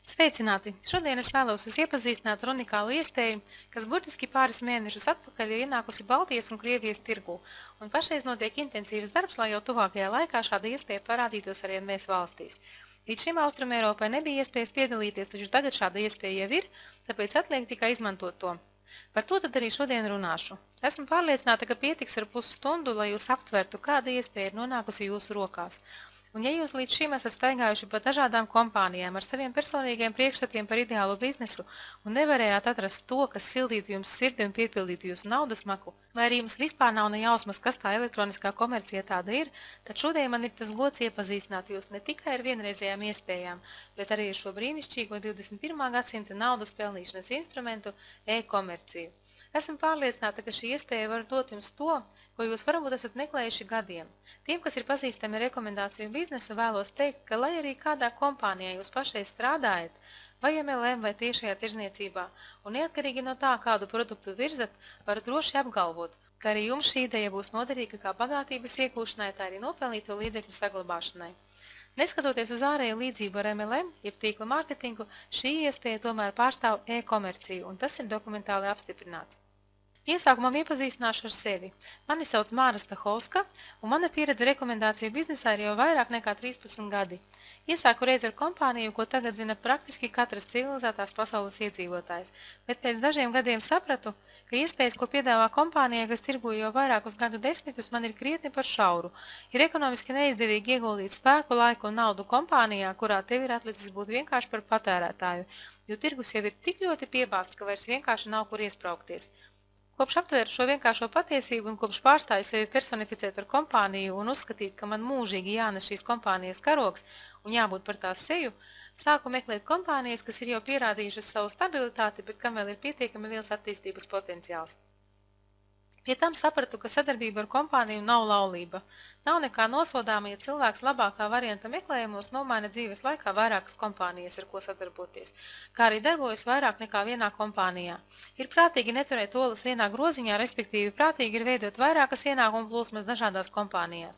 Sveicināti! Šodien es vēlos jūs iepazīstināt ar unikālu iespēju, kas burtiski pāris mēnešus atpakaļ ir ienākusi Baltijas un Krievijas tirgū, un pašreiz notiek intensīvs darbs, lai jau tuvākajā laikā šāda iespēja parādītos arī mēs valstīs. Līdz šim Austrumēropai nebija iespējas piedalīties, taču tagad šāda iespēja jau ir, tāpēc atliek tikai izmantot to. Par to tad arī šodien runāšu. Esmu pārliecināta, ka pietiks ar pusstundu, lai jūs aptvertu, kāda iespēja ir nonākusi jūsu rokās. Un ja jūs līdz šim esat staigājuši pa dažādām kompānijām ar saviem personīgiem priekšstatiem par ideālu biznesu un nevarējāt atrast to, kas sildītu jums sirdi un piepildītu jūsu naudas maku, vai arī jums vispār nav ne jausmas, kas tā elektroniskā komercija tāda ir, tad šodien man ir tas gods iepazīstināt jūs ne tikai ar vienreizējām iespējām, bet arī ar šo brīnišķīgo 21. gadsimta naudas pelnīšanas instrumentu e-komerciju. Esmu pārliecināta, ka šī iespēja var dot jums to, ko jūs varbūt esat meklējuši gadiem. Tiem, kas ir pazīstami ar rekomendāciju biznesu, vēlos teikt, ka lai arī kādā kompānijā jūs pašreiz strādājat, vai MLM vai tiešajā tirzniecībā, un neatkarīgi no tā, kādu produktu virzat, varu droši apgalvot, ka arī jums šī ideja būs noderīga kā bagātības iegūšanai, tā arī nopelnīto līdzekļu saglabāšanai. Neskatoties uz ārēju līdzību ar MLM, jeb tīkla mārketingu, šī iespēja tomēr pārstāv e-komerciju, un tas ir dokumentāli apstiprināts. Iesākumam iepazīstināšu ar sevi. Mani sauc Māra Stahovska, un mana pieredze rekomendāciju biznesā ir jau vairāk nekā 13 gadi. Iesāku reiz ar kompāniju, ko tagad zina praktiski katras civilizētās pasaules iedzīvotājs, bet pēc dažiem gadiem sapratu, ka iespējas, ko piedāvā kompānija, kas tirgoja jau vairākus gadu desmitus, man ir krietni par šauru. Ir ekonomiski neizdevīgi ieguldīt spēku, laiku un naudu kompānijā, kurā tev ir atlicis būt vienkārši par patērētāju, jo tirgus jau ir tik ļoti piebāsts, ka vairs vienkārši nav kur iespraukties. Kopš aptvēru šo vienkāršo patiesību un kopš pārstāju sevi personificēt ar kompāniju un uzskatīt, ka man mūžīgi jānes šīs kompānijas karogs un jābūt par tās seju, sāku meklēt kompānijas, kas ir jau pierādījušas savu stabilitāti, bet kam vēl ir pietiekami liels attīstības potenciāls. Pie tam sapratu, ka sadarbība ar kompāniju nav laulība. Nav nekā nosodāma, ja cilvēks labākā varianta meklējumos nomaina dzīves laikā vairākas kompānijas, ar ko sadarboties, kā arī darbojas vairāk nekā vienā kompānijā. Ir prātīgi neturēt olas vienā groziņā, respektīvi prātīgi ir veidot vairākas ienākumu plūsmas dažādās kompānijās.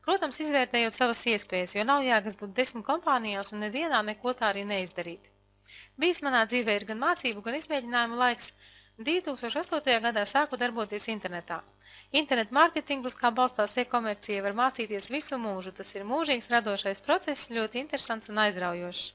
Protams, izvērtējot savas iespējas, jo nav jēgas būt 10 kompānijās un nevienā neko tā arī neizdarīt. Bijis manā dzīvē ir gan mācību, gan izmēģinājumu laiks. 2008. gadā sāku darboties internetā. Internetu mārketingus, kā balstās e-komercija, var mācīties visu mūžu. Tas ir mūžīgs radošais process, ļoti interesants un aizraujošs.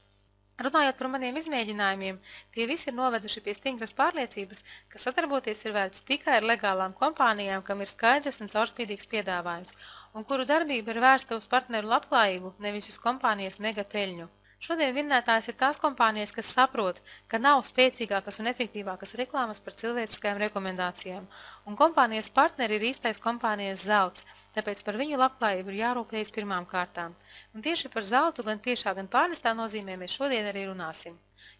Runājot par maniem izmēģinājumiem, tie visi ir noveduši pie stingras pārliecības, ka sadarboties ir vērts tikai ar legālām kompānijām, kam ir skaidrs un caurspīdīgs piedāvājums, un kuru darbība ir vērsta uz partneru labklājību, nevis uz kompānijas mega peļņu. Šodien vinnētājs ir tās kompānijas, kas saprot, ka nav spēcīgākas un efektīvākas reklāmas par cilvēciskajām rekomendācijām, un kompānijas partneri ir īstais kompānijas zelts, tāpēc par viņu labklājību ir jārūpējas pirmām kārtām. Un tieši par zeltu gan tiešā, gan pārnestā nozīmē mēs šodien arī runāsim.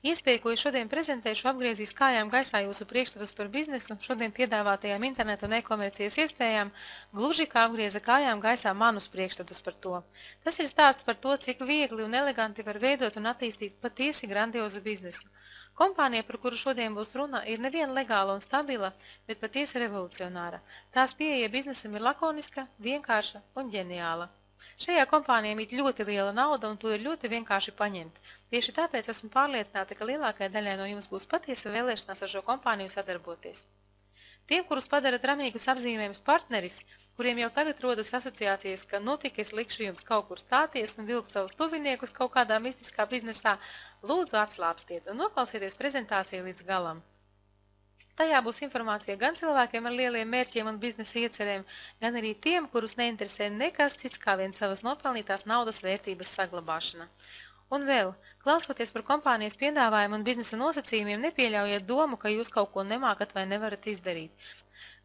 Iespēja, ko es šodien prezentēšu, apgriezīs kājām gaisā jūsu priekšstatus par biznesu, šodien piedāvātajām internetu un e-komercijas iespējām, gluži kā apgrieza kājām gaisā manus priekšstatus par to. Tas ir stāsts par to, cik viegli un eleganti var veidot un attīstīt patiesi grandiozu biznesu. Kompānija, par kuru šodien būs runa, ir nevien legāla un stabila, bet patiesi revolucionāra. Tās pieeja biznesam ir lakoniska, vienkārša un ģeniāla. Šajā kompānijā mīt ļoti liela nauda un to ir ļoti vienkārši paņemt. Tieši tāpēc esmu pārliecināta, ka lielākajai daļai no jums būs patiesa vēlēšanās ar šo kompāniju sadarboties. Tiem, kurus padara ramīgus apzīmējums partneris, kuriem jau tagad rodas asociācijas, ka nu tik es likšu jums kaut kur stāties un vilkt savus tuviniekus kaut kādā mistiskā biznesā, lūdzu atslāpstiet un noklausieties prezentāciju līdz galam. Tajā būs informācija gan cilvēkiem ar lieliem mērķiem un biznesa iecerēm, gan arī tiem, kurus neinteresē nekas cits kā vien savas nopelnītās naudas vērtības saglabāšana. Un vēl, klausoties par kompānijas piedāvājumu un biznesa nosacījumiem, nepieļaujiet domu, ka jūs kaut ko nemākat vai nevarat izdarīt.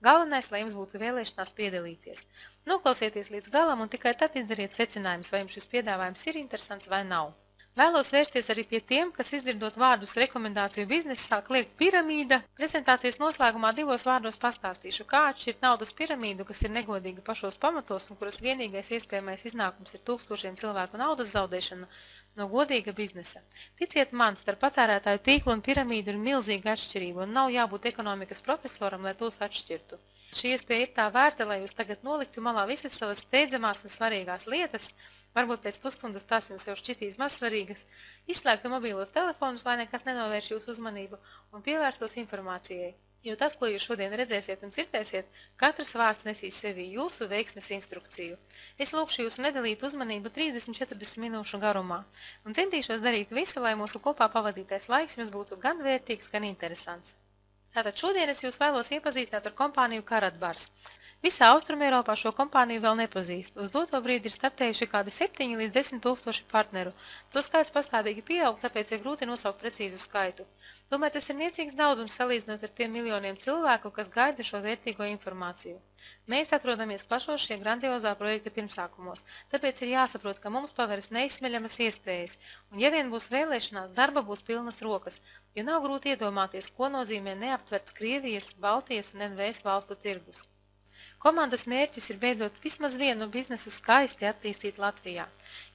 Galvenais, lai jums būtu vēlēšanās piedalīties. Noklausieties līdz galam un tikai tad izdariet secinājumus, vai jums šis piedāvājums ir interesants vai nav. Vēlos vērsties arī pie tiem, kas izdzirdot vārdus rekomendāciju biznesa sāk liekt piramīda. Prezentācijas noslēgumā 2 vārdos pastāstīšu, kā atšķirt naudas piramīdu, kas ir negodīga pašos pamatos un kuras vienīgais iespējamais iznākums ir tūkstošiem cilvēku naudas zaudēšana no godīga biznesa. Ticiet man, starp patērētāju tīklu un piramīdu ir milzīga atšķirība un nav jābūt ekonomikas profesoram, lai tos atšķirtu. Šī iespēja ir tā vērta, lai jūs tagad noliktu malā visas savas steidzamās un svarīgās lietas, varbūt pēc pusstundas tās jums jau šķitīs mazsvarīgas, izslēgtu mobīlos telefonus, lai nekas nenovērš jūsu uzmanību un pievērstos informācijai. Jo tas, ko jūs šodien redzēsiet un dzirdēsiet, katrs vārds nesīs sevī jūsu veiksmes instrukciju. Es lūkšu jūs nedalīt uzmanību 30–40 minūšu garumā un centīšos darīt visu, lai mūsu kopā pavadītais laiks jums būtu gan vērtīgs, gan interesants. Tātad šodien es jūs vēlos iepazīstināt ar kompāniju Karatbars. Visā Austrumeiropā šo kompāniju vēl nepazīst. Uz doto brīdi ir startējuši kādi 7 līdz 10 tūkstoši partneru. To skaits pastāvīgi pieaug, tāpēc ir grūti nosaukt precīzu skaitu. Tomēr tas ir niecīgs daudzums salīdzinot ar tiem miljoniem cilvēku, kas gaida šo vērtīgo informāciju. Mēs atrodamies pašos šie grandiozā projekta pirmsākumos, tāpēc ir jāsaprot, ka mums paveras neizsmeļamas iespējas, un ja vien būs vēlēšanās, darba būs pilnas rokas, jo nav grūti iedomāties, ko nozīmē neaptverts Krievijas, Baltijas un NVS valstu tirgus. Komandas mērķis ir beidzot vismaz vienu biznesu skaisti attīstīt Latvijā,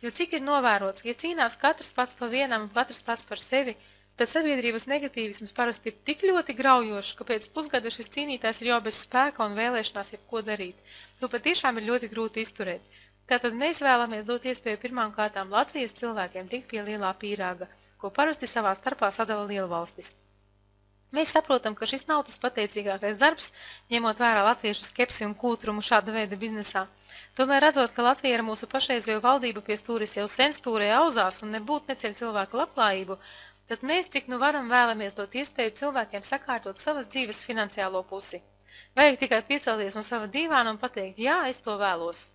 jo cik ir novērots, ja cīnās katrs pats pa vienam un katrs pats par sevi, tad sabiedrības negatīvisms parasti ir tik ļoti graujošs, ka pēc pusgada šis cīnītājs ir jau bez spēka un vēlēšanās jebko darīt. To patiešām ir ļoti grūti izturēt. Tātad mēs vēlamies dot iespēju pirmām kārtām Latvijas cilvēkiem tikt pie lielā pīrāga, ko parasti savā starpā sadala lielvalstis. Mēs saprotam, ka šis nav tas pateicīgākais darbs, ņemot vērā latviešu skepsi un kūtrumu šāda veida biznesā. Tomēr redzot, ka Latvija ar mūsu pašreizējo valdību pie stūris jau sen stūrē auzās un nebūt neceļ cilvēku labklājību, tad mēs, cik nu varam, vēlamies dot iespēju cilvēkiem sakārtot savas dzīves finansiālo pusi. Vajag tikai piecelties no sava dīvāna un pateikt, jā, es to vēlos.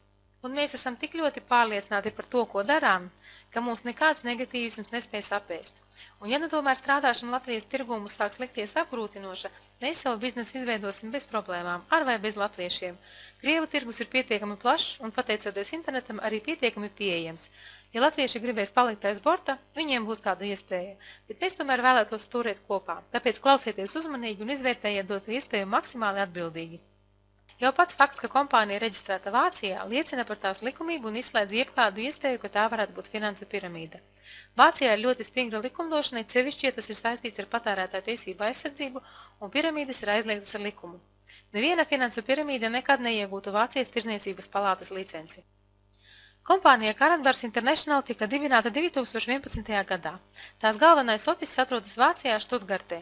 Un mēs esam tik ļoti pārliecināti par to, ko darām, ka mums nekāds negatīvisms nespēj sapēst. Un ja nu tomēr strādāšana Latvijas tirgū mums sāks likties apgrūtinoša, mēs savu biznesu izveidosim bez problēmām, ar vai bez latviešiem. Krievu tirgus ir pietiekami plašs un, pateicoties internetam, arī pietiekami pieejams. Ja latvieši gribēs palikt aiz borta, viņiem būs tāda iespēja, bet mēs tomēr vēlētos turēt kopā, tāpēc klausieties uzmanīgi un izvērtējiet doto iespēju maksimāli atbildīgi. Jau pats fakts, ka kompānija ir reģistrēta Vācijā, liecina par tās likumību un izslēdz jebkādu iespēju, ka tā varētu būt finansu piramīda. Vācijā ir ļoti stingra likumdošana, sevišķi, ja tas ir saistīts ar patērētāju tiesību aizsardzību, un piramīdas ir aizliegtas ar likumu. Neviena finansu piramīda nekad neiegūtu Vācijas tirzniecības palātas licenci. Kompānija Karatbars International tika dibināta 2011. gadā. Tās galvenais ofiss atrodas Vācijā, Štutgartē.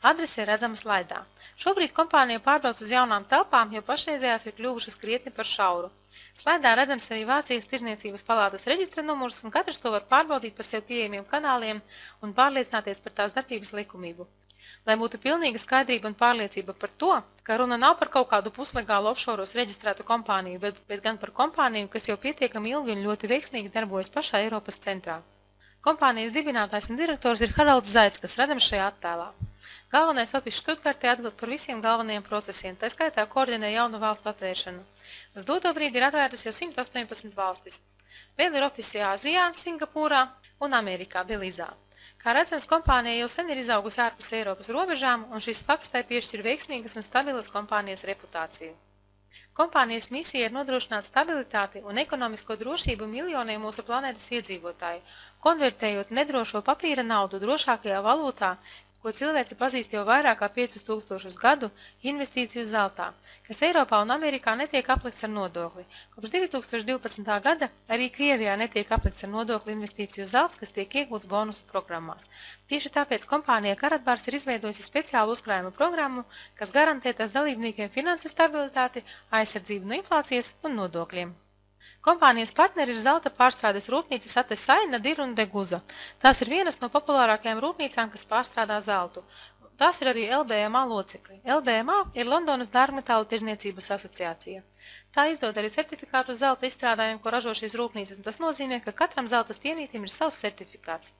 Adrese ir redzama slaidā. Šobrīd kompānija pārbrauc uz jaunām telpām, jo pašreizējās ir kļuvušas krietni par šauru. Slaidā redzams arī Vācijas tirzniecības palātas reģistra numurs, un katrs to var pārbaudīt pa sev pieejamiem kanāliem un pārliecināties par tās darbības likumību. Lai būtu pilnīga skaidrība un pārliecība par to, ka runa nav par kaut kādu puslegālu offšoros reģistrētu kompāniju, bet gan par kompāniju, kas jau pietiekami ilgi un ļoti veiksmīgi darbojas pašā Eiropas centrā. Kompānijas dibinātājs un direktors ir Haralds Zaits, kas redzams šajā attēlā. Galvenais ofiss Štutgartē atbild par visiem galvenajiem procesiem, tā skaitā koordinē jaunu valstu atvēršanu. Uz doto brīdi ir atvērtas jau 118 valstis. Vēl ir ofisi Āzijā, Singapūrā un Amerikā, Belīzā. Kā redzams, kompānija jau sen ir izaugusi ārpus Eiropas robežām, un šis fakts tai piešķir veiksmīgas un stabilas kompānijas reputāciju. Kompānijas misija ir nodrošināt stabilitāti un ekonomisko drošību miljoniem mūsu planētas iedzīvotāju, konvertējot nedrošo papīra naudu drošākajā valūtā, ko cilvēce pazīst jau vairāk kā 5000 gadu investīciju zeltā, kas Eiropā un Amerikā netiek aplikts ar nodokli. Kopš 2012. gada arī Krievijā netiek aplikts ar nodokli investīciju zelts, kas tiek iegūts bonusu programmās. Tieši tāpēc kompānija Karatbars ir izveidojusi speciālu uzkrājumu programmu, kas garantē tās dalībniekiem finansu stabilitāti, aizsardzību no inflācijas un nodokļiem. Kompānijas partneri ir zelta pārstrādes rūpnīcas Atesai, Nadir un Deguza. Tās ir vienas no populārākajām rūpnīcām, kas pārstrādā zeltu. Tās ir arī LBMA locekļi. LBMA ir Londonas dārgmetālu tirzniecības asociācija. Tā izdod arī certifikātu zelta izstrādājumu, ko ražo šīs rūpnīcas, un tas nozīmē, ka katram zelta stienītim ir savs certifikāts.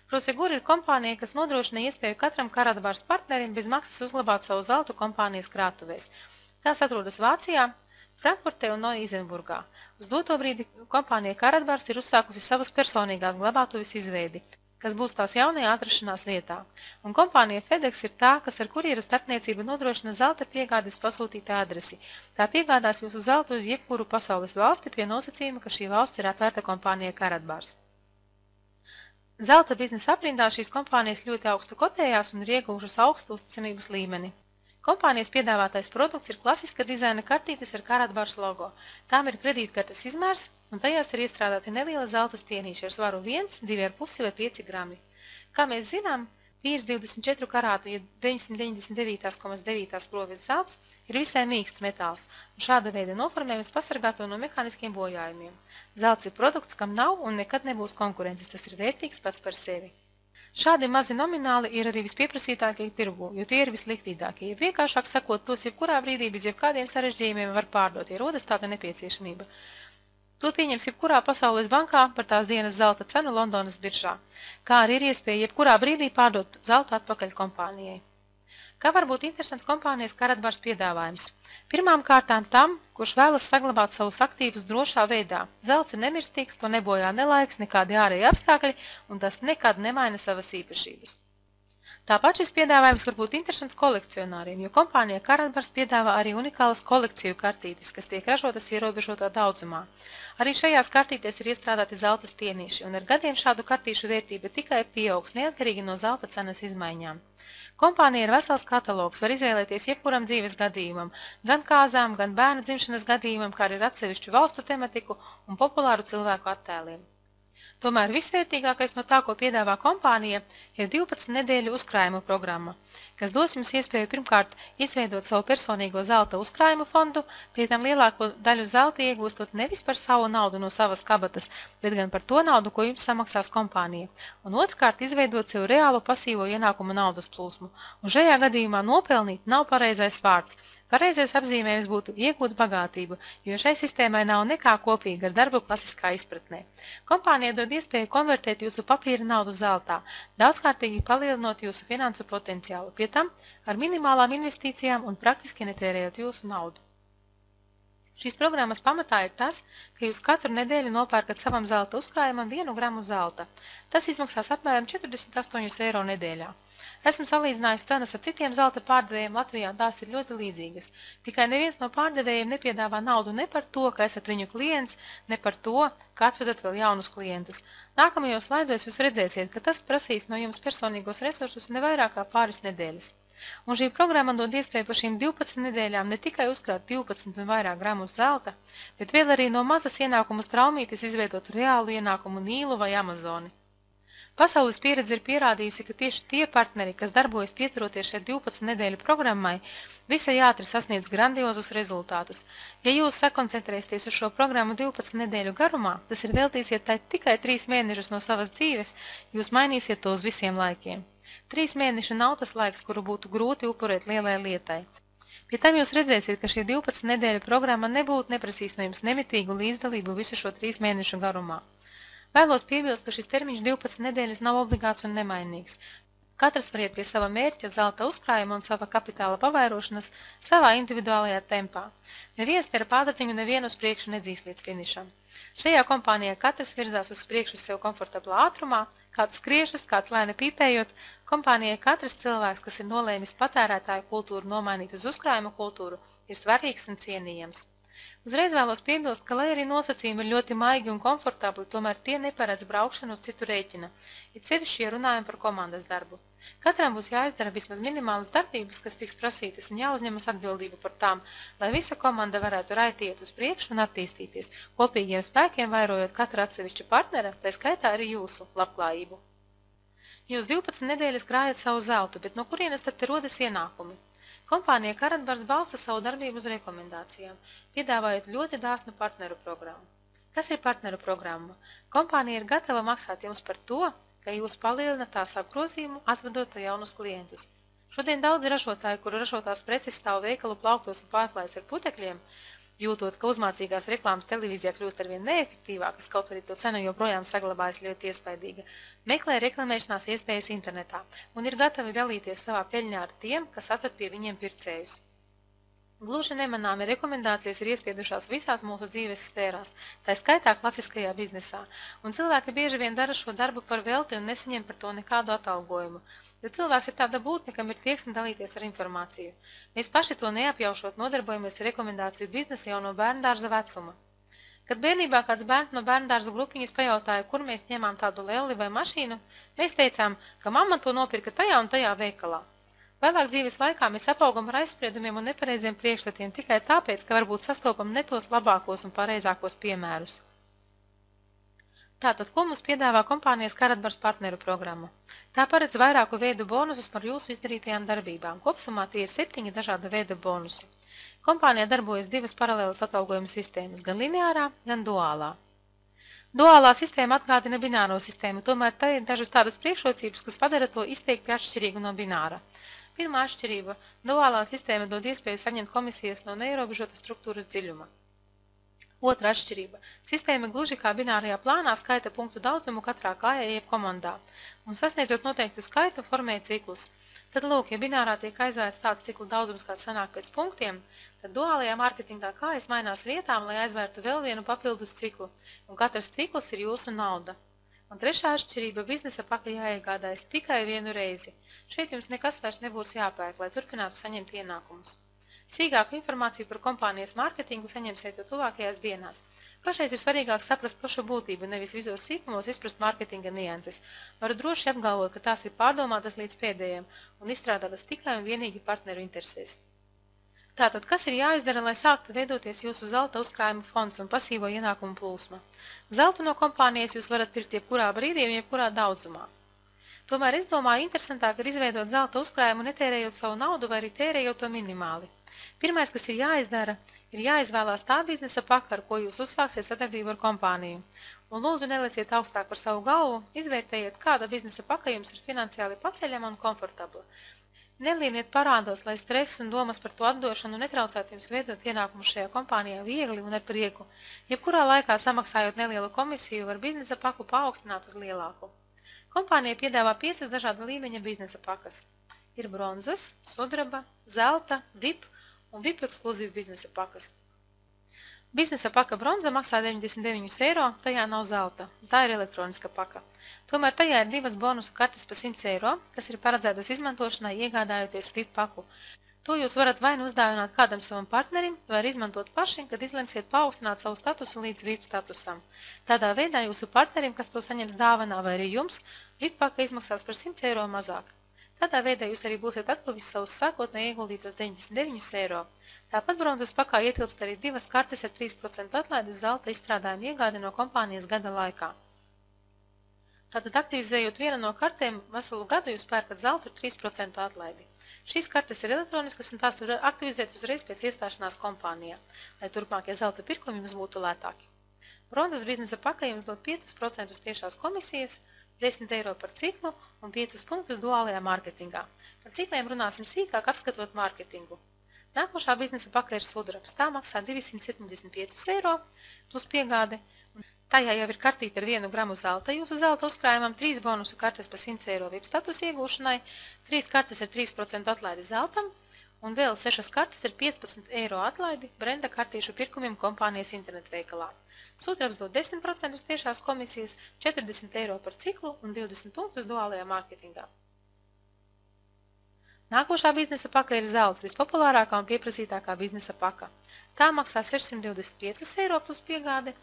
Prosegur ir kompānija, kas nodrošina iespēju katram Karatbars partnerim bez maksas uzglabāt savu zeltu kompānijas krātuvēs. Tās atrodas Vācijā, Frankfurtē un Noizenburgā. Uz doto brīdi kompānija Karatbars ir uzsākusi savas personīgās glabātuves izveidi, kas būs tās jaunajā atrašanās vietā. Un kompānija FedEx ir tā, kas ar kurjera starpniecību nodrošina zelta piegādes pasūtītā adresi. Tā piegādās jūsu zeltu uz jebkuru pasaules valsti pie nosacījuma, ka šī valsts ir atvērta kompānija Karatbars. Zelta biznesa aprindā šīs kompānijas ļoti augstu kotējās un ir ieguvušas augstu uzticamības līmeni. Kompānijas piedāvātais produkts ir klasiska dizaina kartītes ar Karatbars logo. Tām ir kredītkartes izmērs, un tajās ir iestrādāti neliela zelta stienīši ar svaru 1, 2,5 vai 5 grami. Kā mēs zinām, vīrs 24 karātu, ja 999,9 provis zelts ir visai mīksts metāls, un šāda veida noformējums pasargā to no mehāniskiem bojājumiem. Zelts ir produkts, kam nav un nekad nebūs konkurences, tas ir vērtīgs pats par sevi. Šādi mazi nomināli ir arī vispieprasītākie tirgu, jo tie ir vislikvidākie. Ja vienkāršāk sakot, tos jebkurā brīdī bez jebkādiem sarežģījumiem var pārdot, ja rodas tāda nepieciešamība. To pieņems jebkurā pasaules bankā par tās dienas zelta cenu Londonas biržā, kā arī ir iespēja jebkurā brīdī pārdot zeltu atpakaļ kompānijai. Kā var būt interesants kompānijas Karatbars piedāvājums? Pirmām kārtām tam, kurš vēlas saglabāt savus aktīvus drošā veidā. Zelts ir nemirstīgs, to nebojā ne laiks, nekādi ārēji apstākļi, un tas nekad nemaina savas īpašības. Tāpat šis piedāvājums var būt interesants kolekcionāriem, jo kompānija Karatbars piedāvā arī unikālas kolekciju kartītes, kas tiek ražotas ierobežotā daudzumā. Arī šajās kartītēs ir iestrādāti zelta stienīši, un ar gadiem šādu kartīšu vērtība tikai pieaugs, neatkarīgi no zelta cenas izmaiņām. Kompānija ir vesels katalogs, var izvēlēties jebkuram dzīves gadījumam, gan kāzām, gan bērnu dzimšanas gadījumam, kā arī atsevišķu valstu tematiku un populāru cilvēku attēliem. Tomēr visvērtīgākais no tā, ko piedāvā kompānija, ir 12 nedēļu uzkrājumu programma, kas dos jums iespēju pirmkārt izveidot savu personīgo zelta uzkrājumu fondu, pie tam lielāko daļu zelta iegūstot nevis par savu naudu no savas kabatas, bet gan par to naudu, ko jums samaksās kompānija, un otrkārt izveidot sev reālu pasīvo ienākumu naudas plūsmu, un šajā gadījumā nopelnīt nav pareizais vārds. Pareizais apzīmējums būtu iegūt bagātību, jo šai sistēmai nav nekā kopīga ar darbu klasiskā izpratnē. Kompānija dod iespēju konvertēt jūsu papīra naudu zeltā, daudzkārtīgi palielinot jūsu finansu potenciālu, pie tam ar minimālām investīcijām un praktiski netērējot jūsu naudu. Šīs programmas pamatā ir tas, ka jūs katru nedēļu nopērkat savam zelta uzkrājumam 1 gramu zelta. Tas izmaksās apmēram 48 eiro nedēļā. Esmu salīdzinājusi cenas ar citiem zelta pārdevējiem Latvijā, tās ir ļoti līdzīgas. Tikai neviens no pārdevējiem nepiedāvā naudu ne par to, ka esat viņu klients, ne par to, ka atvedat vēl jaunus klientus. Nākamajos slaidos jūs redzēsiet, ka tas prasīs no jums personīgos resursus ne vairāk kā pāris nedēļas. Un šī programma dod iespēju par šīm 12 nedēļām ne tikai uzkrāt 12 un vairāk gramus zelta, bet vēl arī no mazas ienākumu straumītes izveidot reālu ienākumu Nīlu vai Amazoni. Pasaules pieredze ir pierādījusi, ka tieši tie partneri, kas darbojas pieturoties šai 12 nedēļu programmai, visai ātri sasniedz grandiozus rezultātus. Ja jūs sakoncentrēsieties uz šo programmu 12 nedēļu garumā, tas ir veltīsiet tai tikai 3 mēnešus no savas dzīves, jūs mainīsiet to uz visiem laikiem. 3 mēneši nav tas laiks, kuru būtu grūti upurēt lielai lietai. Pie tam jūs redzēsiet, ka šī 12 nedēļu programma nebūtu neprasīs no jums nemitīgu līdzdalību visu šo 3 mēnešu garumā. Vēlos piebilst, ka šis termiņš 12 nedēļas nav obligāts un nemainīgs. Katrs var iet pie sava mērķa, zelta uzkrājuma un sava kapitāla pavairošanas savā individuālajā tempā. Neviens ar pātaciņu nevienu uz priekšu nedzīs līdz finišam. Šajā kompānijā katrs virzās uz priekšu sev komfortablā ātrumā, kāds skriešas, kāds lēni pīpējot. Kompānijai katrs cilvēks, kas ir nolēmis patērētāju kultūru nomainīt uz uzkrājuma kultūru, ir svarīgs un cienījams. Uzreiz vēlos piebilst, ka, lai arī nosacījumi ir ļoti maigi un komfortabli, tomēr tie neparedz braukšanu uz citu rēķina, it sevišķi, ja runājam par komandas darbu. Katram būs jāizdara vismaz minimālas darbības, kas tiks prasītas, un jāuzņemas atbildība par tām, lai visa komanda varētu raiti iet uz priekšu un attīstīties, kopīgiem spēkiem vairojot katra atsevišķa partnera, tā skaitā arī jūsu labklājību. Jūs 12 nedēļas krājat savu zeltu, bet no kurienes tad te rodas ienākumi? Kompānija Karatbars balsta savu darbību uz rekomendācijām, piedāvājot ļoti dāsnu partneru programmu. Kas ir partneru programma? Kompānija ir gatava maksāt jums par to, ka jūs palielināt tās apgrozījumu, atvedot jaunus klientus. Šodien daudzi ražotāji, kuru ražotās preces stāv veikalu plauktos un pārklājas ar putekļiem, jūtot, ka uzmācīgās reklāmas televīzijā kļūst arvien neefektīvākas, kaut arī to cena joprojām saglabājas ļoti iespaidīga, meklē reklamēšanās iespējas internetā un ir gatavi dalīties savā peļņā ar tiem, kas atved pie viņiem pircējus. Gluži nemanāmi rekomendācijas ir iespiedušās visās mūsu dzīves sfērās, tā skaitā klasiskajā biznesā, un cilvēki bieži vien dara šo darbu par velti un nesaņem par to nekādu atalgojumu. Jo cilvēks ir tāda būtne, kam ir tieksme dalīties ar informāciju. Mēs paši to neapjaušot nodarbojamies ar rekomendāciju biznesu jau no bērndārza vecuma. Kad bērnībā kāds bērns no bērndārza grupiņas pajautāja, kur mēs ņemām tādu lelli vai mašīnu, mēs teicām, ka mamma to nopirka tajā un tajā veikalā. Vēlāk dzīves laikā mēs apaugam ar aizspriedumiem un nepareiziem priekšstatiem tikai tāpēc, ka varbūt sastopam ne tos labākos un pareizākos piemērus. Tātad, ko mums piedāvā kompānijas Karatbars partneru programma? Tā paredz vairāku veidu bonusus par jūsu izdarītajām darbībām. Kopsumā tie ir 7 dažāda veida bonusi. Kompānijā darbojas 2 paralēlas atalgojuma sistēmas, gan lineārā, gan duālā. Duālā sistēma atgādina bināro sistēmu, tomēr tā ir dažas tādas priekšrocības, kas padara to izteikti atšķirīgu no bināra. Pirmā atšķirība – duālā sistēma dod iespēju saņemt komisijas no neierobežota struktūras dziļuma. Otra atšķirība – sistēma gluži kā binārajā plānā skaita punktu daudzumu katrā kājā jeb komandā, un sasniedzot noteiktu skaitu formē ciklus. Tad, lūk, ja binārā tiek aizvērts tāds ciklu daudzums, kāds sanāk pēc punktiem, tad duālajā mārketingā kājas mainās vietām, lai aizvērtu vēl vienu papildus ciklu, un katrs cikls ir jūsu nauda. Un trešā atšķirība – biznesa paka jāiegādājas tikai vienu reizi. Šeit jums nekas vairs nebūs jāpērk, lai turpinātu saņemt ienākumus. Sīkāku informāciju par kompānijas mārketingu saņemsiet jau tuvākajās dienās. Pašreiz ir svarīgāk saprast pašu būtību, nevis visos sīkumos izprast mārketinga nianses. Varu droši apgalvot, ka tās ir pārdomātas līdz pēdējiem un izstrādātas tikai un vienīgi partneru interesēs. Tātad, kas ir jāizdara, lai sāktu veidoties jūsu zelta uzkrājuma fonds un pasīvo ienākumu plūsma? Zeltu no kompānijas jūs varat pirkt jebkurā brīdī un jebkurā daudzumā. Tomēr es domāju, interesantāk ir izveidot zelta uzkrājumu netērējot savu naudu vai arī tērējot to minimāli. Pirmais, kas ir jāizdara, ir jāizvēlās tā biznesa paka, ar ko jūs uzsāksiet sadarbību ar kompāniju. Un lūdzu neleciet augstāk par savu galvu, izvērtējiet, kāda biznesa paka jums ir finansiāli paceļama un komfortabla. Nelīniet parādos, lai stress un domas par to atdošanu netraucētu jums veidot ienākumu šajā kompānijā viegli un ar prieku. Jebkurā laikā samaksājot nelielu komisiju, var biznesa paku paaugstināt uz lielāku. Kompānija piedāvā 5 dažāda līmeņa biznesa pakas. Ir bronzas, sudraba, zelta, VIP un VIP ekskluzīva biznesa pakas. Biznesa paka bronza maksā 99 eiro, tajā nav zelta. Tā ir elektroniska paka. Tomēr tajā ir 2 bonusu kartes pa 100 eiro, kas ir paredzētas izmantošanai iegādājoties VIP paku. To jūs varat vai nu uzdāvināt kādam savam partnerim, vai arī izmantot paši, kad izlemsiet paaugstināt savu statusu līdz VIP statusam. Tādā veidā jūsu partnerim, kas to saņems dāvanā, vai arī jums, VIP paka izmaksās par 100 eiro mazāk. Tādā veidā jūs arī būsiet atguvis savus sākotnēji ieguldītos 99 eiro. Tāpat bronzas pakā ietilpst arī 2 kartes ar 3% atlaidi uz zelta izstrādājumu iegādi no kompānijas gada laikā. Tātad aktivizējot vienu no kartēm, veselu gadu jūs pērkat zeltu ar 3% atlaidi. Šīs kartes ir elektroniskas un tās var aktivizēt uzreiz pēc iestāšanās kompānijā, lai turpmākie zelta pirkumi jums būtu lētāki. Bronzas biznesa paka jums dod 5% tiešās komisijas, 10 eiro par ciklu un 5 punktus duālajā mārketingā. Par cikliem runāsim sīkāk, apskatot mārketingu. Nākošā biznesa paka ir sudrabs. Tā maksā 275 eiro plus piegāde. Tajā jau ir kartīte ar 1 gramu zelta jūsu zelta uzkrājumam, 3 bonusu kartes par 100 eiro VIP status iegūšanai, 3 kartes ar 3% atlaidi zeltam un vēl 6 kartes ar 15 eiro atlaidi brenda kartīšu pirkumiem kompānijas internetveikalā. Sudrabs dod 10% tiešās komisijas, 40 eiro par ciklu un 20 punktus duālajā mārketingā. Nākošā biznesa paka ir zelts, vispopulārākā un pieprasītākā biznesa paka. Tā maksā 625 eiro plus piegāde.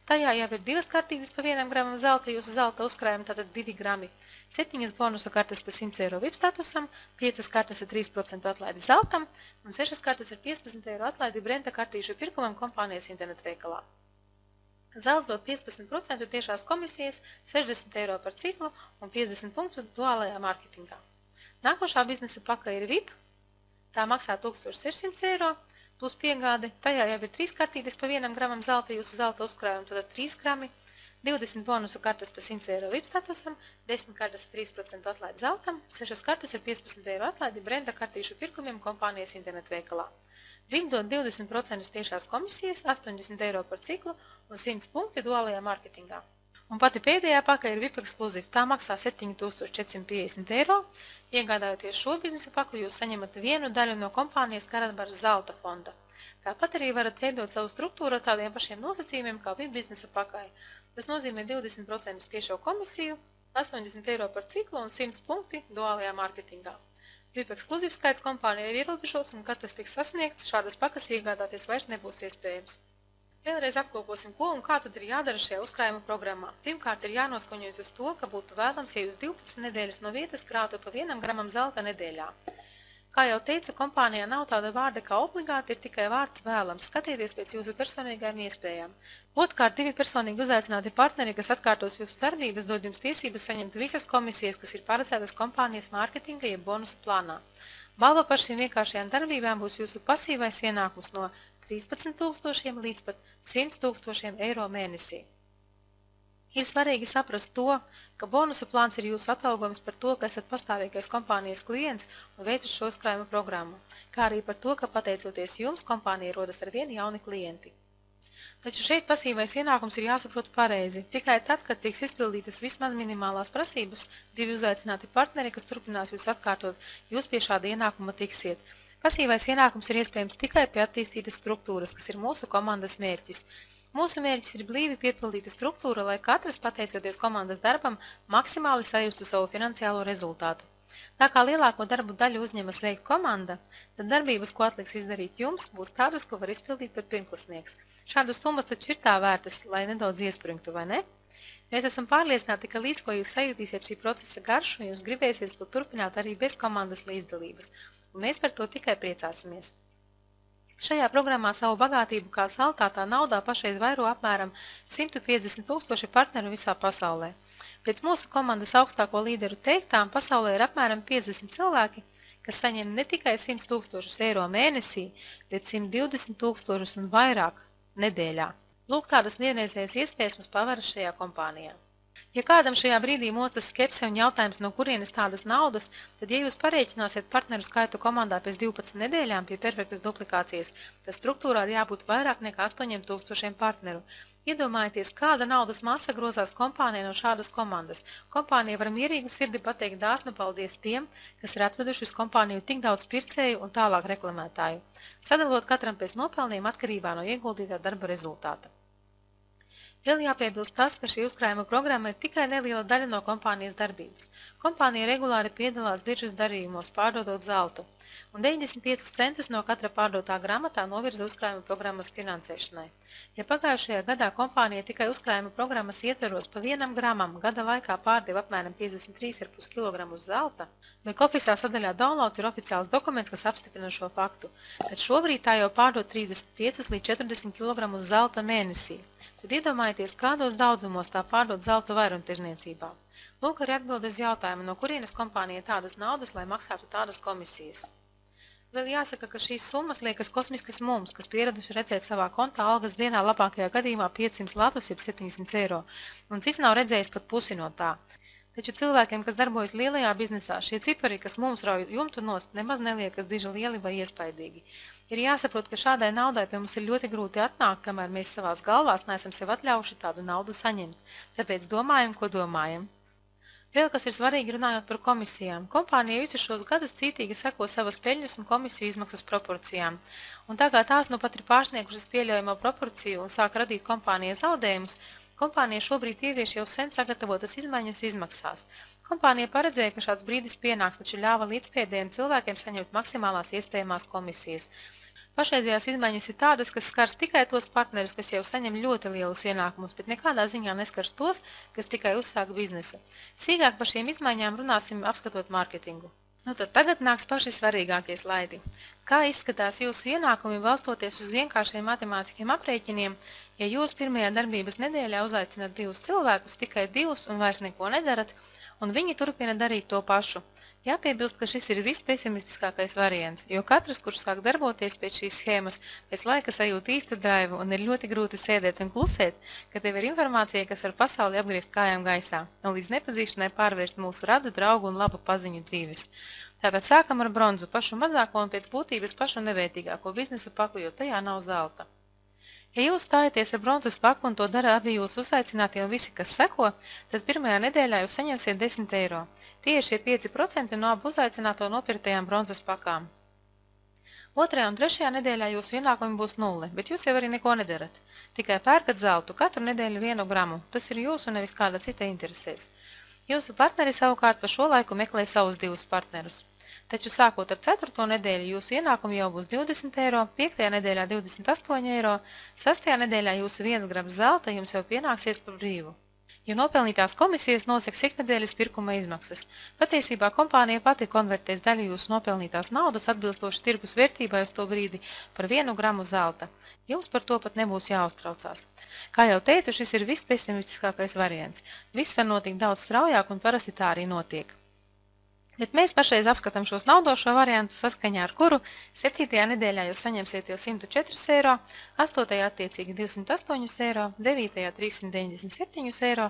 Tajā jau ir 2 kartītes pa 1 gramam zelta jūsu zelta uzkrājuma, tātad 2 grami. 7 bonusu kartes par 100 eiro VIP statusam, 5 kartes ar 3% atlaidi zeltam un 6 kartes ar 15 eiro atlaidi brenda kartīšu pirkumam kompānijas internetveikalā. Zelts dod 15% tiešās komisijas, 60 eiro par ciklu un 50 punktu duālajā mārketingā. Nākošā biznesa paka ir VIP. Tā maksā 1600 eiro plus piegāde. Tajā jau ir 3 kartītes pa 1 gramam zelta jūsu zelta uzkrājumu, tad 3 grami, 20 bonusu kartes par 100 eiro VIP statusam, 10 kartes ar 3% atlaidi zeltam, 6 kartes ar 15 eiro atlaidi brenda kartīšu pirkumiem kompānijas internetveikalā. VIP dod 20% tiešās komisijas, 80 eiro par ciklu un 100 punkti duālajā mārketingā. Un pati pēdējā paka ir VIP ekskluzīva. Tā maksā 7450 eiro. Iegādājoties šo biznesa paku, jūs saņemat vienu daļu no kompānijas Karatbars zelta fonda. Tāpat arī varat veidot savu struktūru ar tādiem pašiem nosacījumiem kā VIP biznesa pakai. Tas nozīmē 20% tiešo komisiju, 80 eiro par ciklu un 100 punkti duālajā mārketingā. VIP ekskluzīvs skaits kompānijai ir ierobežots un, kad tas tiks sasniegts, šādas pakas iegādāties vairs nebūs iespējams. Vēlreiz apkoposim, ko un kā tad ir jādara šajā uzkrājuma programmā. Pirmkārt, ir jānoskaņojas uz to, ka būtu vēlams, ja jūs 12 nedēļas no vietas krātu pa 1 gramam zelta nedēļā. Kā jau teicu, kompānijā nav tāda vārda kā obligāti, ir tikai vārds vēlams. Skatieties pēc jūsu personīgajām iespējām. Otrkārt, 2 personīgi uzaicināti partneri, kas atkārtos jūsu darbības, dod jums tiesības saņemt visas komisijas, kas ir paredzētas kompānijas mārketinga jeb bonusu plānā. Balva par šīm vienkāršajām darbībām būs jūsu pasīvais ienākums no 13 000 līdz pat 100 000 eiro mēnesī. Ir svarīgi saprast to, ka bonusu plāns ir jūsu atalgojums par to, ka esat pastāvīgais kompānijas klients un veicat šo uzkrājuma programmu, kā arī par to, ka pateicoties jums, kompānija rodas ar vien jauni klienti. Taču šeit pasīvais ienākums ir jāsaprot pareizi. Tikai tad, kad tiks izpildītas vismaz minimālās prasības, 2 uzaicināti partneri, kas turpinās jūs atkārtot, jūs pie šāda ienākuma tiksiet. Pasīvais ienākums ir iespējams tikai pie attīstītas struktūras, kas ir mūsu komandas mērķis. Mūsu mērķis ir blīvi piepildīta struktūra, lai katrs, pateicoties komandas darbam, maksimāli sajustu savu finansiālo rezultātu. Tā kā lielāko darbu daļu uzņemas veikt komanda, tad darbības, ko atliks izdarīt jums, būs tādas, ko var izpildīt pat pirmklasnieks. Šādas summas taču ir tā vērtas, lai nedaudz iespringtu, vai ne? Mēs esam pārliecināti, ka līdz ko jūs sajūtīsiet šī procesa garšu, jūs gribēsiet to turpināt arī bez komandas līdzdalības, un mēs par to tikai priecāsimies. Šajā programmā savu bagātību kā saltātā naudā pašreiz vairo apmēram 150 000 partneru visā pasaulē. Pēc mūsu komandas augstāko līderu teiktām, pasaulē ir apmēram 50 cilvēki, kas saņem ne tikai 100 000 eiro mēnesī, bet 120 000 un vairāk nedēļā. Lūk, tādas vienreizējas iespējas mums paveras šajā kompānijā. Ja kādam šajā brīdī mostas skepse un jautājums, no kurienes tādas naudas, tad, ja jūs parēķināsiet partneru skaitu komandā pēc 12 nedēļām pie perfektas duplikācijas, tad struktūrā ir jābūt vairāk nekā 8000 partneru. Iedomājieties, kāda naudas masa grozās kompānijai no šādas komandas. Kompānija var mierīgu sirdi pateikt dāsnu paldies tiem, kas ir atveduši uz kompāniju tik daudz pircēju un tālāk reklamētāju, sadalot katram pēc nopelniem atkarībā no ieguldītā darba rezultāta. Vēl jāpiebilst tas, ka šī uzkrājuma programma ir tikai neliela daļa no kompānijas darbības. Kompānija regulāri piedalās biržas darījumos, pārdodot zeltu, un 95 centus no katra pārdotā gramatā novirza uzkrājuma programmas finansēšanai. Ja pagājušajā gadā kompānija tikai uzkrājuma programmas ietveros pa 1 gramam gada laikā pārdeva apmēram 53,5 kg zelta, back-officeā sadaļā Downloads ir oficiāls dokuments, kas apstiprina šo faktu, tad šobrīd tā jau pārdod 35 līdz 40 kg zelta mēnesī. Tad iedomājieties, kādos daudzumos tā pārdod zeltu vairumtirdzniecībā. Lūk arī atbildi uz jautājumu, no kurienes kompānija tādas naudas, lai maksātu tādas komisijas. Vēl jāsaka, ka šīs summas liekas kosmiskas mums, kas pieraduši redzēt savā kontā algas dienā labākajā gadījumā 500 latus, jeb 700 eiro, un cits nav redzējis pat pusi no tā. Taču cilvēkiem, kas darbojas lielajā biznesā, šie cipari, kas mums rauj jumtu nost, nemaz neliekas diži lieli vai iespaidīgi. Ir jāsaprot, ka šādai naudai pie mums ir ļoti grūti atnākt, kamēr mēs savās galvās neesam sev atļaujuši tādu naudu saņemt. Tāpēc domājam, ko domājam. Vēl kas ir svarīgi runājot par komisijām. Kompānija visus šos gadus cītīgi seko savas peļņas un komisiju izmaksas proporcijām. Un tā kā tās nu pat ir pārsniegušas pieļaujamo proporciju un sāk radīt kompānijas zaudējumus, kompānija šobrīd ievieš jau sen sagatavotas izmaiņas izmaksās. Kompānija paredzēja, ka šāds brīdis pienāks, taču ļāva līdzpēdējiem cilvēkiem saņemt maksimālās iespējamās komisijas. Pašreizējās izmaiņas ir tādas, kas skars tikai tos partnerus, kas jau saņem ļoti lielus ienākumus, bet nekādā ziņā neskars tos, kas tikai uzsāk biznesu. Sīkāk par šīm izmaiņām runāsim apskatot mārketingu. Nu tad tagad nāks paši svarīgākie slaidi. Kā izskatās jūsu ienākumi balstoties uz vienkāršiem matemātiskiem aprēķiniem, ja jūs pirmajā darbības nedēļā uzaicināt 2 cilvēkus, tikai 2 un vairs neko nedarat, un viņi turpina darīt to pašu? Jāpiebilst, ka šis ir vispesimistiskākais variants, jo katrs, kurš sāk darboties pēc šīs schēmas, pēc laika sajūt īstu draivu un ir ļoti grūti sēdēt un klusēt, ka tev ir informācija, kas var pasauli apgriezt kājām gaisā un līdz nepazīšanai pārvērst mūsu radu, draugu un labu paziņu dzīves. Tātad sākam ar bronzu, pašu mazāko un pēc būtības pašu nevērtīgāko biznesa paku, jo tajā nav zelta. Ja jūs stājaties ar bronzas paku un to dara abi jūsu uzaicinātie un visi, kas seko, tad pirmajā nedēļā jūs saņemsiet 10 eiro. Tie ir šie 5% no abu uzaicināto nopirktajām bronzas pakām. Otrajā un trešajā nedēļā jūsu ienākumi būs 0, bet jūs jau arī neko nedarat. Tikai pērkat zeltu katru nedēļu 1 gramu. Tas ir jūsu nevis kāda cita interesēs. Jūsu partneri savukārt pa šo laiku meklē savus 2 partnerus. Taču sākot ar 4. nedēļu jūsu ienākumi jau būs 20 eiro, 5. nedēļā 28 eiro, 6. nedēļā jūsu 1 grams zelta jums jau pienāksies par brīvu. jo nopelnītās komisijas noseks iknedēļas pirkuma izmaksas. Patiesībā kompānija pati konvertēs daļu jūsu nopelnītās naudas atbilstoši tirgus vērtībai uz to brīdi par 1 gramu zelta. Jums par to pat nebūs jāuztraucās. Kā jau teicu, šis ir vispesimistiskākais variants. Viss var notikt daudz straujāk un parasti tā arī notiek. Bet mēs pašreiz apskatām šos naudošo variantu, saskaņā ar kuru 7. nedēļā jūs saņemsiet jau 104 eiro, 8. attiecīgi 208 eiro, 9. 397 eiro,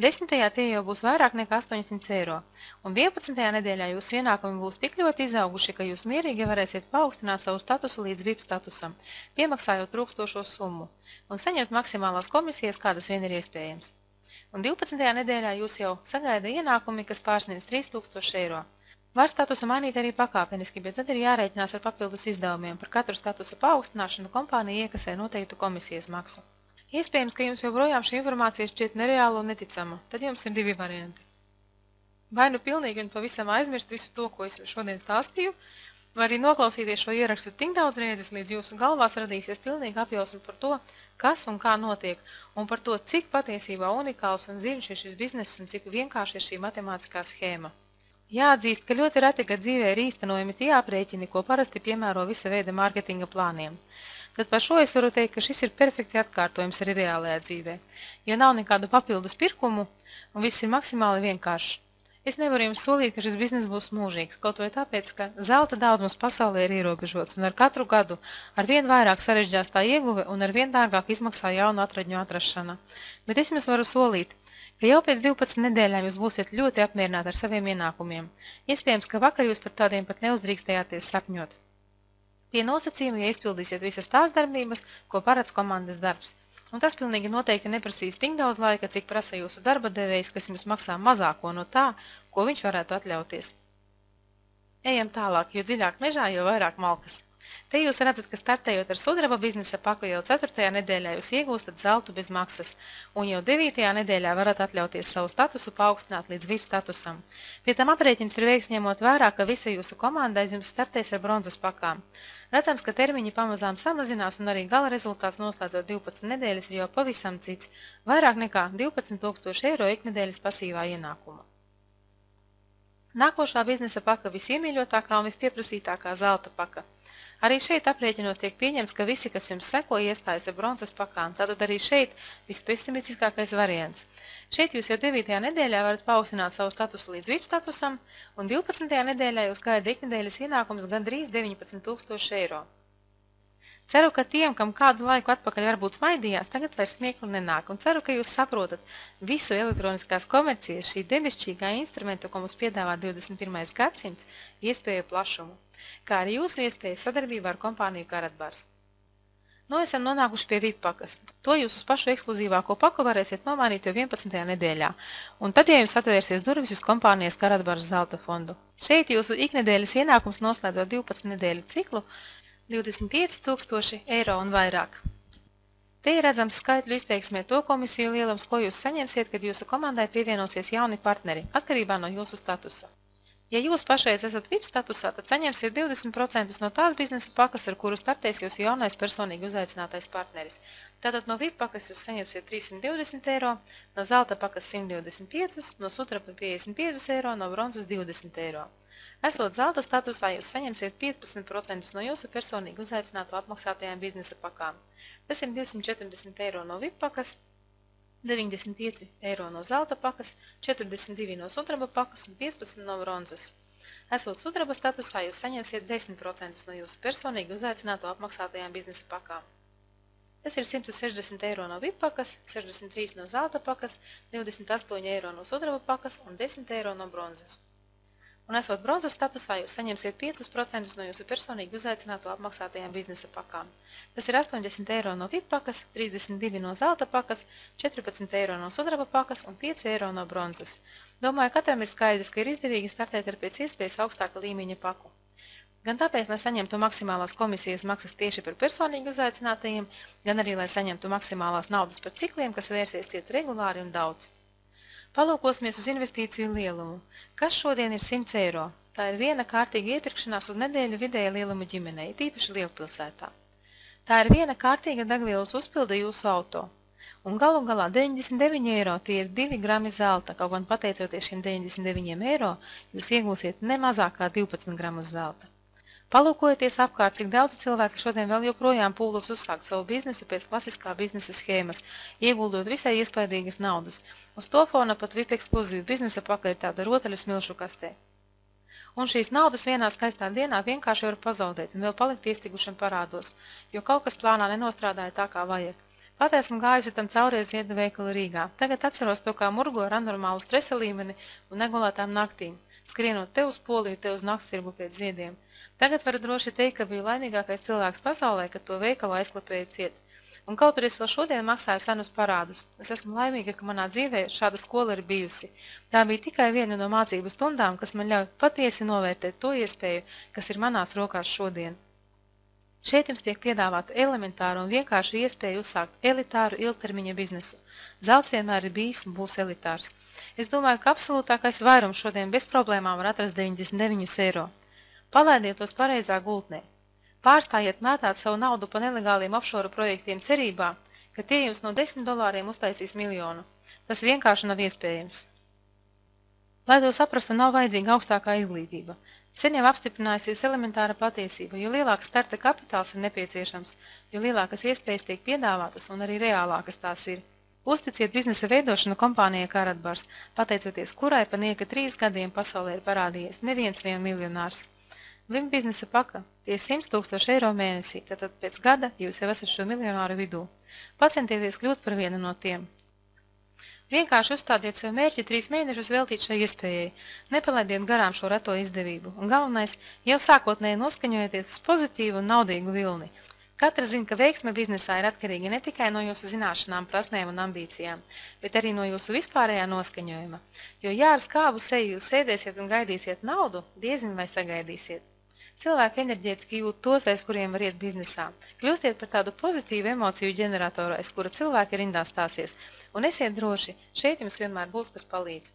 10. tie jau būs vairāk nekā 800 eiro, un 11. nedēļā jūsu ienākumi būs tik ļoti izauguši, ka jūs mierīgi varēsiet paaugstināt savu statusu līdz VIP statusam, piemaksājot trūkstošo summu, un saņemt maksimālās komisijas, kādas vien ir iespējams. Un 12. nedēļā jūs jau sagaida ienākumi, kas pārsniedz 3000 eiro. Var statusu mainīt arī pakāpeniski, bet tad ir jārēķinās ar papildus izdevumiem. Par katru statusa paaugstināšanu kompānija iekasē noteiktu komisijas maksu. Iespējams, ka jums joprojām šī informācija šķiet nereāla un neticama. Tad jums ir 2 varianti. Vai nu pilnīgi un pavisam aizmirst visu to, ko es šodien stāstīju, vai arī noklausīties šo ierakstu tik daudz reizes, līdz jūsu galvās radīsies pilnīgi apjausma par to, kas un kā notiek, un par to, cik patiesībā unikāls un dziļš ir šis bizness un cik vienkārši ir šī matemātiskā schēma. Jāatzīst, ka ļoti reti, kad dzīvē ir īstenojami tie aprēķini, ko parasti piemēro visa veida mārketinga plāniem. Tad par šo es varu teikt, ka šis ir perfekti atkārtojums arī reālajā dzīvē, jo nav nekādu papildus pirkumu un viss ir maksimāli vienkāršs. Es nevaru jums solīt, ka šis biznes būs mūžīgs, kaut vai tāpēc, ka zelta daudzums pasaulē ir ierobežots un ar katru gadu ar vien vairāk sarežģās tā ieguve un ar vien dārgāk izmaksā jaunu atradņu atrašana. Bet es jums varu solīt, ka jau pēc 12 nedēļām jūs būsiet ļoti apmierināti ar saviem ienākumiem. Iespējams, ka vakar jūs par tādiem pat neuzdrīkstējāties sapņot. Pie nosacījuma, ja izpildīsiet visas tās darbības, ko paredz komandas darbs. Un tas pilnīgi noteikti neprasīs tik daudz laika, cik prasa jūsu darba devējs, kas jums maksā mazāko no tā, ko viņš varētu atļauties. Ejam tālāk, jo dziļāk mežā, jo vairāk malkas. Te jūs redzat, ka startējot ar sudraba biznesa paku jau 4. nedēļā jūs iegūstat zeltu bez maksas, un jau 9. nedēļā varat atļauties savu statusu paaugstināt līdz VIP statusam. Pie tam aprēķins ir veiks ņemot vērā, ka visa jūsu komanda aiz jums startēs ar bronzas pakām. Redzams, ka termiņi pamazām samazinās un arī gala rezultāts noslēdzot 12 nedēļas ir jau pavisam cits, vairāk nekā 12 000 eiro iknedēļas pasīvā ienākuma. Nākošā biznesa paka visiemīļotākā un vispieprasītākā zelta paka. Arī šeit aprēķinos tiek pieņemts, ka visi, kas jums seko, iestājas ar bronzas pakām, tātad arī šeit vispesimistiskākais variants. Šeit jūs jau 9. nedēļā varat paaugstināt savu statusu līdz VIP statusam, un 12. nedēļā jūs gaida iknedēļas ienākums gandrīz 19 000 eiro. Ceru, ka tiem, kam kādu laiku atpakaļ varbūt smaidījās, tagad vairs smiekli nenāk, un ceru, ka jūs saprotat visu elektroniskās komercijas šī debesšķīgā instrumenta, ko mums piedāvā 21. gadsimts, iespēju plašumu, kā arī jūsu iespēju sadarbībā ar kompāniju Karatbars. Nu, esam nonākuši pie VIP pakas. To jūs uz pašu ekskluzīvāko paku varēsiet nomainīt jau 11. nedēļā, un tad, ja jums atvērsies durvis uz kompānijas Karatbars zelta fondu. Šeit jūsu iknedēļas ienākums noslēdzot 12 nedēļu ciklu 25 000 eiro un vairāk. Te ir redzams skaitļu izteiksmē to komisiju lielums, ko jūs saņemsiet, kad jūsu komandai pievienosies jauni partneri, atkarībā no jūsu statusa. Ja jūs pašreiz esat VIP statusā, tad saņemsiet 20% no tās biznesa pakas, ar kuru startēs jūsu jaunais personīgi uzaicinātais partneris. Tātad no VIP pakas jūs saņemsiet 320 eiro, no zelta pakas 125, no sudraba 55 eiro, no bronzas 20 eiro. Esot zelta statusā, jūs saņemsiet 15% no jūsu personīgi uzaicināto apmaksātajām biznesa pakām. Tas ir 240 eiro no VIP pakas, 95 eiro no zelta pakas, 42 no sudraba pakas un 15 no bronzas. Esot sudraba statusā, jūs saņemsiet 10% no jūsu personīgi uzaicināto apmaksātajām biznesa pakām. Tas ir 160 eiro no VIP pakas, 63 no zelta pakas, 28 eiro no sudraba pakas un 10 eiro no bronzas. Un esot bronzas statusā, jūs saņemsiet 5% no jūsu personīgi uzaicināto apmaksātajām biznesa pakām. Tas ir 80 eiro no VIP pakas, 32 no zelta pakas, 14 eiro no sudraba pakas un 5 eiro no bronzas. Domāju, katram ir skaidrs, ka ir izdevīgi startēt ar pēc iespējas augstāka līmeņa paku. Gan tāpēc, lai saņemtu maksimālās komisijas maksas tieši par personīgi uzaicinātajiem, gan arī, lai saņemtu maksimālās naudas par cikliem, kas vērsies ciet regulāri un daudz. Palūkosimies uz investīciju lielumu. Kas šodien ir 100 eiro? Tā ir viena kārtīga iepirkšanās uz nedēļu vidēja lieluma ģimenei, tīpaši lielpilsētā. Tā ir viena kārtīga degvielas uzpilde jūsu auto. Un galu galā 99 eiro tie ir 2 grami zelta, kaut gan pateicoties šiem 99 eiro, jūs iegūsiet ne mazāk kā 12 gramus zelta. Palūkojieties apkārt, cik daudz cilvēki šodien vēl joprojām pūlas uzsākt savu biznesu pēc klasiskā biznesa schēmas, ieguldot visai iespaidīgas naudas. Uz to fona pat VIP ekskluzīva biznesa pakaļ ir tāda rotaļu smilšu kastē. Un šīs naudas vienā skaistā dienā vienkārši var pazaudēt un vēl palikt iestigušiem parādos, jo kaut kas plānā nenostrādāja tā, kā vajag. Pat esmu gājusi tam cauri Ziedu veikalu Rīgā. Tagad atceros to, kā murgo ar anormālu stresa līmeni un negulētām naktīm, skrienot te uz Poliju, te uz naktstirgu pēc ziediem. Tagad varu droši teikt, ka biju laimīgākais cilvēks pasaulē, kad to veikalu aizklapēju ciet. Un kaut arī es vēl šodien maksāju senus parādus. Es esmu laimīga, ka manā dzīvē šāda skola ir bijusi. Tā bija tikai viena no mācību stundām, kas man ļauj patiesi novērtēt to iespēju, kas ir manās rokās šodien. Šeit jums tiek piedāvāta elementāra un vienkārši iespēja uzsākt elitāru ilgtermiņa biznesu. Zelts vienmēr ir bijis un būs elitārs. Es domāju, ka absolūtākais vairums šodien bez problēmām var atrast 99 eiro. Palaidiet tos pareizā gultnē. Pārstājiet mētāt savu naudu pa nelegāliem offshore projektiem cerībā, ka tie jums no $10 uztaisīs miljonu. Tas vienkārši nav iespējams. Lai to saprastu, nav vajadzīga augstākā izglītība. Sen jau apstiprinājusies elementāra patiesība, jo lielāks starta kapitāls ir nepieciešams, jo lielākas iespējas tiek piedāvātas un arī reālākas tās ir. Uzticiet biznesa veidošanu kompānijai Karatbars, pateicoties kurai pa nieka 3 gadiem pasaulē ir parādījies neviens miljonārs. Vim biznesa paka, tie ir 100 000 eiro mēnesī, tātad pēc gada jūs jau esat šo miljonāru vidū. Pacentieties kļūt par vienu no tiem. Vienkārši uzstādiet sev mērķi 3 mēnešus veltīt šai iespējai, nepalaidiet garām šo reto izdevību, un galvenais, jau sākotnēji noskaņojieties uz pozitīvu un naudīgu vilni. Katrs zina, ka veiksme biznesā ir atkarīga ne tikai no jūsu zināšanām, prasmēm un ambīcijām, bet arī no jūsu vispārējā noskaņojuma, jo ja ar skābu seju jūs sēdēsiet un gaidīsiet naudu, diezin vai sagaidīsiet. Cilvēki enerģētiski jūt tos, aiz kuriem var iet biznesā. Kļūstiet par tādu pozitīvu emociju ģeneratoru, aiz kura cilvēki rindā stāsies, un esiet droši, šeit jums vienmēr būs, kas palīdz.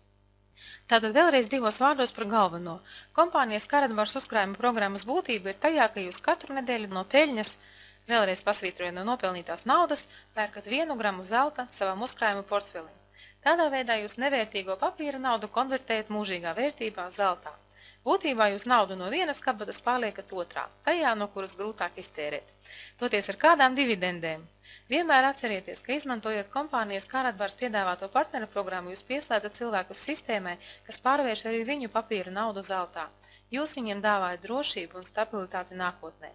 Tātad vēlreiz 2 vārdos par galveno. Kompānijas Karatbars uzkrājuma programmas būtība ir tajā, ka jūs katru nedēļu no peļņas, vēlreiz pasvītrojot no nopelnītās naudas, pērkat 1 gramu zelta savam uzkrājuma portfelim. Tādā veidā jūs nevērtīgo papīra naudu konvertējat mūžīgā vērtībā zeltā. Būtībā jūs naudu no vienas kabatas pārliekat otrā, tajā, no kuras grūtāk iztērēt. Toties ar kādām dividendēm. Vienmēr atcerieties, ka izmantojot kompānijas Karatbars piedāvāto partneru programmu, jūs pieslēdzat cilvēkus sistēmai, kas pārvērš arī viņu papīra naudu zeltā. Jūs viņiem dāvājat drošību un stabilitāti nākotnē.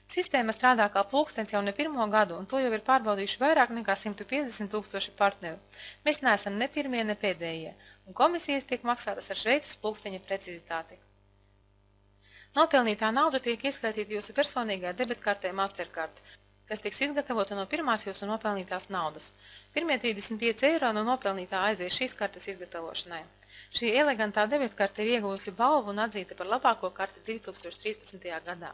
Sistēma strādā kā pulkstens jau ne 1. gadu, un to jau ir pārbaudījuši vairāk nekā 150 000 partneru. Mēs neesam ne pirmie, ne pēdējie, un komisijas tiek maksātas ar Šveices pulksteņa precizitāti. Nopelnītā nauda tiek ieskaitīta jūsu personīgā debitkartē Mastercard, kas tiks izgatavota no pirmās jūsu nopelnītās naudas. Pirmie 35 eiro no nopelnītā aizies šīs kartes izgatavošanai. Šī elegantā debitkarte ir ieguvusi balvu un atzīta par labāko karti 2013. gadā.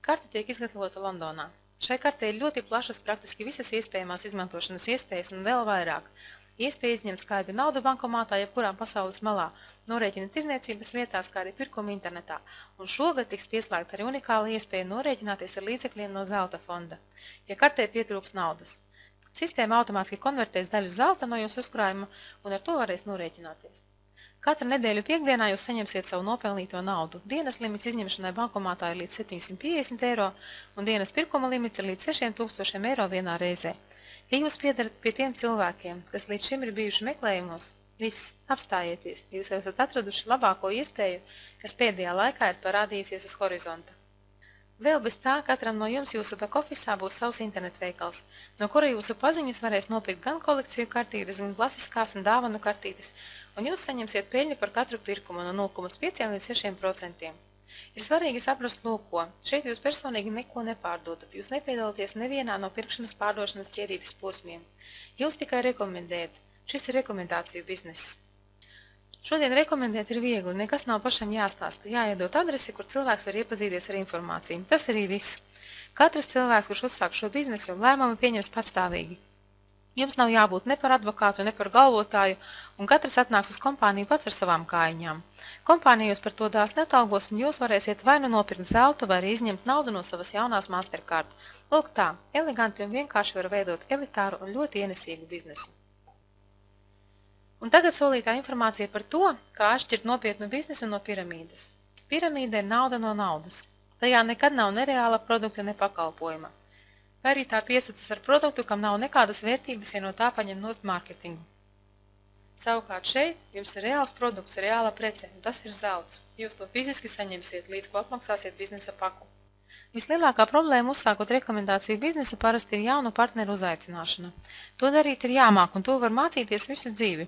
Karte tiek izgatavota Londonā. Šai kartē ir ļoti plašas praktiski visas iespējamās izmantošanas iespējas un vēl vairāk. Iespēja izņemt skaidru naudu bankomātā jebkurā pasaules malā, norēķina tirzniecības vietās, kā arī pirkumu internetā, un šogad tiks pieslēgta arī unikāla iespēja norēķināties ar līdzekļiem no zelta fonda, ja kartē pietrūks naudas. Sistēma automātiski konvertēs daļu zelta no jūsu uzkrājuma un ar to varēs norēķināties. Katru nedēļu piekdienā jūs saņemsiet savu nopelnīto naudu. Dienas limits izņemšanai bankomātā ir līdz 750 eiro, un dienas pirkuma limits ir līdz 6000 eiro vienā reizē. Ja jūs piedarat pie tiem cilvēkiem, kas līdz šim ir bijuši meklējumos, viss, apstājieties, jūs esat atraduši labāko iespēju, kas pēdējā laikā ir parādījusies uz horizonta. Vēl bez tā, katram no jums jūsu back-officeā būs savs internetveikals, no kura jūsu paziņas varēs nopirkt gan kolekciju kartītes, gan klasiskās un dāvanu kartītes, un jūs saņemsiet peļņu par katru pirkumu no 0,5 līdz 6%. Ir svarīgi saprast lūko, šeit jūs personīgi neko nepārdodat, jūs nepiedalāties nevienā no pirkšanas pārdošanas ķēdītes posmiem. Jūs tikai rekomendējat, šis ir rekomendāciju bizness. Šodien rekomendēt ir viegli, nekas nav pašam jāstāsta, jāiedot adresi, kur cilvēks var iepazīties ar informāciju. Tas arī viss. Katrs cilvēks, kurš uzsāk šo biznesu, lēmumu pieņems patstāvīgi. Jums nav jābūt ne par advokātu, ne par galvotāju, un katrs atnāks uz kompāniju pats ar savām kājiņām. Kompānija jūs par to dās netalgos, un jūs varēsiet vai nu nopirkt zeltu, vai arī izņemt naudu no savas jaunās Mastercard. Lūk tā, eleganti un vienkārši var veidot elitāru un ļoti ienesīgu biznesu. Un tagad solītā informācija par to, kā atšķirt nopietnu biznesu no piramīdas. Piramīda ir nauda no naudas. Tajā nekad nav nereāla produkta, ne pakalpojuma. Vai arī tā piesacas ar produktu, kam nav nekādas vērtības, ja no tā paņem nost mārketingu. Savukārt šeit jums ir reāls produkts, reāla prece, un tas ir zelts. Jūs to fiziski saņemsiet, līdz ko apmaksāsiet biznesa paku. Vislielākā problēma uzsākot rekomendāciju biznesu parasti ir jaunu partneru uzaicināšana. To darīt ir jāmāk, un to var mācīties visu dzīvi.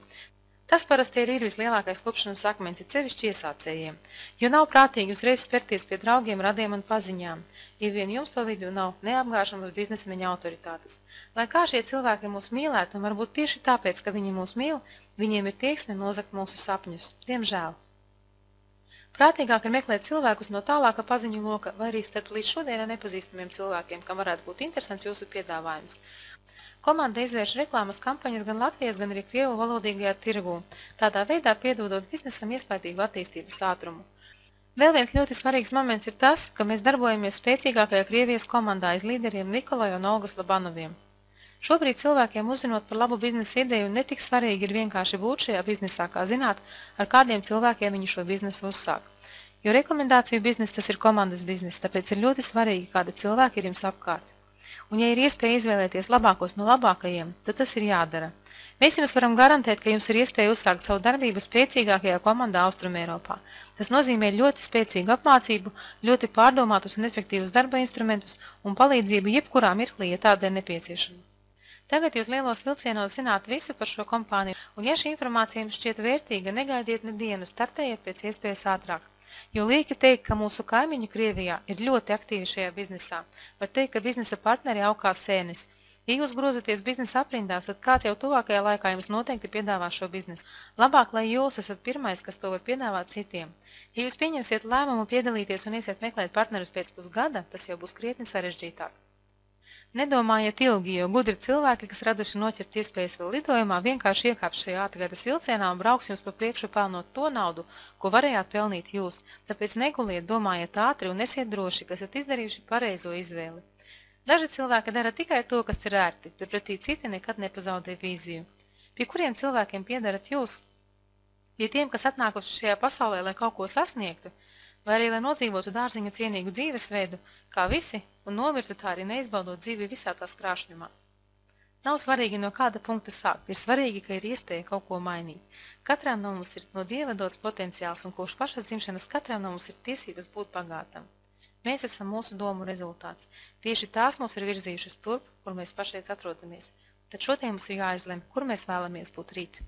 Tas parasti ir vislielākais klupšanas akmens, ir sevišķi iesācējiem, jo nav prātīgi uzreiz spērties pie draugiem, radiem un paziņām, ja vien jums to vidū nav neapgāžamas biznesmeņa autoritātes. Lai kā šie cilvēki mūs mīlētu, un varbūt tieši tāpēc, ka viņi mūs mīl, viņiem ir tieksme nozagt mūsu sapņus. Diemžēl. Prātīgāk ir meklēt cilvēkus no tālāka paziņu loka, vai arī starp līdz šodienai nepazīstamiem cilvēkiem, kam varētu būt interesants jūsu piedāvājums. Komanda izvērš reklāmas kampaņas gan Latvijas, gan arī krievu valodīgajā tirgū, tādā veidā piedodot biznesam iespaidīgu attīstības ātrumu. Vēl viens ļoti svarīgs moments ir tas, ka mēs darbojamies spēcīgākajā Krievijas komandā aiz līderiem Nikolai un Olgas Labanoviem. Šobrīd cilvēkiem uzzinot par labu biznesa ideju netik svarīgi ir vienkārši būt šajā biznesā, kā zināt, ar kādiem cilvēkiem viņi šo biznesu uzsāk. Jo rekomendāciju biznes tas ir komandas biznes, tāpēc ir ļoti svarīgi, kādi cilvēki ir jums apkārt. Un, ja ir iespēja izvēlēties labākos no labākajiem, tad tas ir jādara. Mēs jums varam garantēt, ka jums ir iespēja uzsākt savu darbību spēcīgākajā komandā Austrumeiropā. Tas nozīmē ļoti spēcīgu apmācību, ļoti pārdomātus un efektīvus darba instrumentus un palīdzību jebkurā mirklī, ja tāda ir nepieciešama. Tagad jūs lielos vilcienos zināt visu par šo kompāniju, un ja šī informācija jums šķiet vērtīga, negaidiet nedienu, startējiet pēc iespējas ātrāk. Jo lieki teikt, ka mūsu kaimiņi Krievijā ir ļoti aktīvi šajā biznesā. Var teikt, ka biznesa partneri aug kā sēnes. Ja jūs grozaties biznesa aprindās, tad kāds jau tuvākajā laikā jums noteikti piedāvā šo biznesu. Labāk, lai jūs esat pirmais, kas to var piedāvāt citiem. Ja jūs pieņemsiet lēmumu piedalīties un iesiet meklēt partnerus pēc pusgada, tas jau būs krietni sarežģītāk. Nedomājiet ilgi, jo gudri cilvēki, kas raduši noķert iespējas vēl lidojumā, vienkārši iekāps šajā ātrgaitas vilcienā un brauks jums pa priekšu pelnot to naudu, ko varējāt pelnīt jūs. Tāpēc neguliet, domājiet ātri un esiet droši, ka esat izdarījuši pareizo izvēli. Daži cilvēki dara tikai to, kas ir ērti, turpretī citi nekad nepazaudē vīziju. Pie kuriem cilvēkiem piedarat jūs? Pie tiem, kas atnākuši šajā pasaulē, lai kaut ko sasniegtu, vai arī, lai nodzīvotu dārziņu cienīgu dzīvesveidu, kā visi, un nomirtu tā arī neizbaudot dzīvi visā tās krāšņumā. Nav svarīgi, no kāda punkta sākt, ir svarīgi, ka ir iespēja kaut ko mainīt. Katram no mums ir no Dieva dots potenciāls, un kopš pašas dzimšanas katram no mums ir tiesības būt bagātam. Mēs esam mūsu domu rezultāts. Tieši tās mūs ir virzījušas turp, kur mēs pašreiz atrodamies. Tad šodien mums ir jāizlem, kur mēs vēlamies būt rīt.